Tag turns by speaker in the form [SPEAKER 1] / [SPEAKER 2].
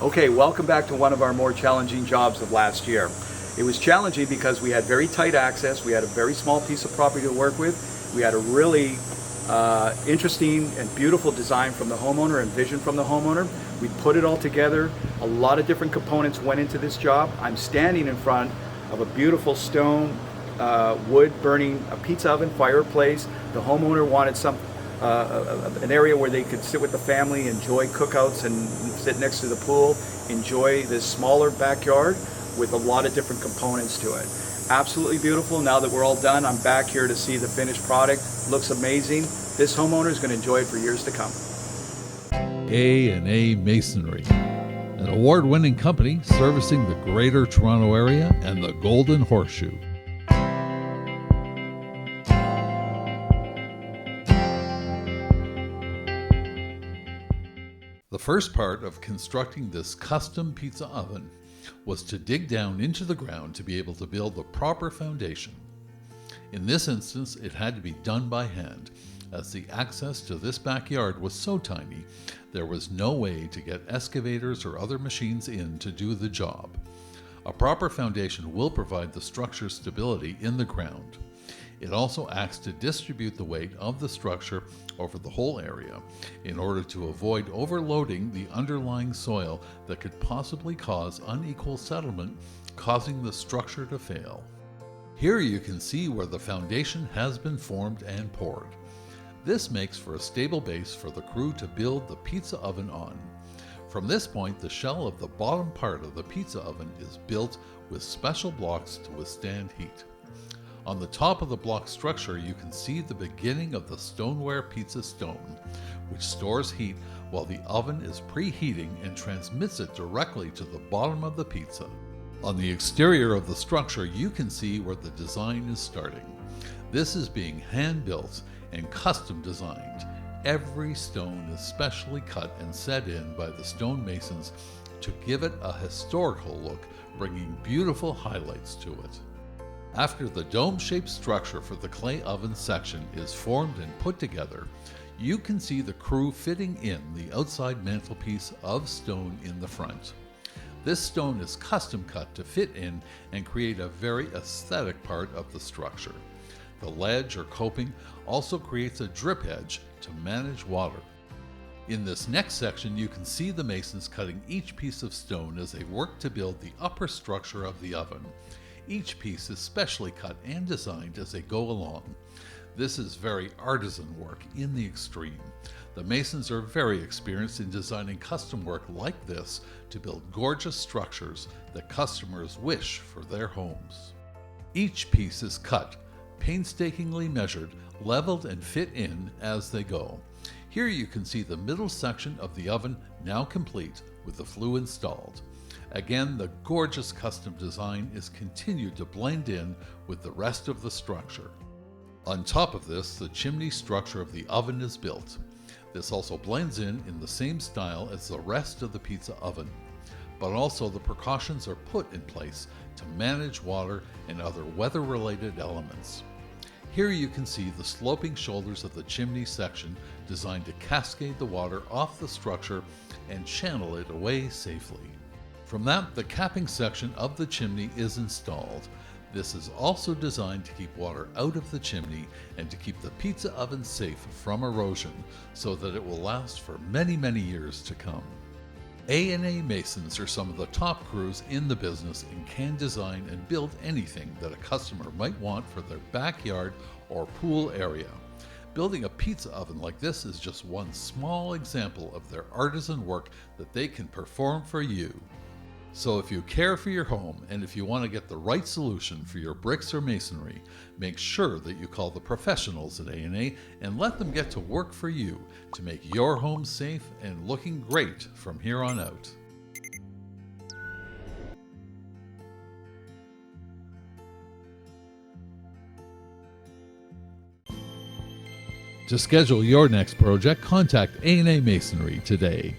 [SPEAKER 1] Okay, welcome back to one of our more challenging jobs of last year. It was challenging because we had very tight access, we had a very small piece of property to work with, we had a really interesting and beautiful design from the homeowner and vision from the homeowner. We put it all together, a lot of different components went into this job. I'm standing in front of a beautiful stone wood burning a pizza oven fireplace. The homeowner wanted an area where they could sit with the family, enjoy cookouts and sit next to the pool, enjoy this smaller backyard with a lot of different components to it. Absolutely beautiful. Now that we're all done, I'm back here to see the finished product. Looks amazing. This homeowner is going to enjoy it for years to come.
[SPEAKER 2] A&A Masonry, an award-winning company servicing the Greater Toronto Area and the Golden Horseshoe. The first part of constructing this custom pizza oven was to dig down into the ground to be able to build the proper foundation. In this instance, it had to be done by hand, as the access to this backyard was so tiny, there was no way to get excavators or other machines in to do the job. A proper foundation will provide the structure's stability in the ground. It also acts to distribute the weight of the structure over the whole area in order to avoid overloading the underlying soil that could possibly cause unequal settlement, causing the structure to fail. Here you can see where the foundation has been formed and poured. This makes for a stable base for the crew to build the pizza oven on. From this point, the shell of the bottom part of the pizza oven is built with special blocks to withstand heat. On the top of the block structure, you can see the beginning of the stoneware pizza stone, which stores heat while the oven is preheating and transmits it directly to the bottom of the pizza. On the exterior of the structure, you can see where the design is starting. This is being hand-built and custom designed. Every stone is specially cut and set in by the stonemasons to give it a historical look, bringing beautiful highlights to it. After the dome-shaped structure for the clay oven section is formed and put together, you can see the crew fitting in the outside mantelpiece of stone in the front. This stone is custom cut to fit in and create a very aesthetic part of the structure. The ledge or coping also creates a drip edge to manage water. In this next section, you can see the masons cutting each piece of stone as they work to build the upper structure of the oven. Each piece is specially cut and designed as they go along. This is very artisan work in the extreme. The masons are very experienced in designing custom work like this to build gorgeous structures that customers wish for their homes. Each piece is cut, painstakingly measured, leveled, and fit in as they go. Here you can see the middle section of the oven now complete with the flue installed. Again, the gorgeous custom design is continued to blend in with the rest of the structure. On top of this, the chimney structure of the oven is built. This also blends in the same style as the rest of the pizza oven, but also the precautions are put in place to manage water and other weather-related elements. Here you can see the sloping shoulders of the chimney section designed to cascade the water off the structure and channel it away safely. From that, the capping section of the chimney is installed. This is also designed to keep water out of the chimney and to keep the pizza oven safe from erosion so that it will last for many, many years to come. A&A Masons are some of the top crews in the business and can design and build anything that a customer might want for their backyard or pool area. Building a pizza oven like this is just one small example of their artisan work that they can perform for you. So if you care for your home and if you want to get the right solution for your bricks or masonry, make sure that you call the professionals at A&A and let them get to work for you to make your home safe and looking great from here on out. To schedule your next project, contact A&A Masonry today.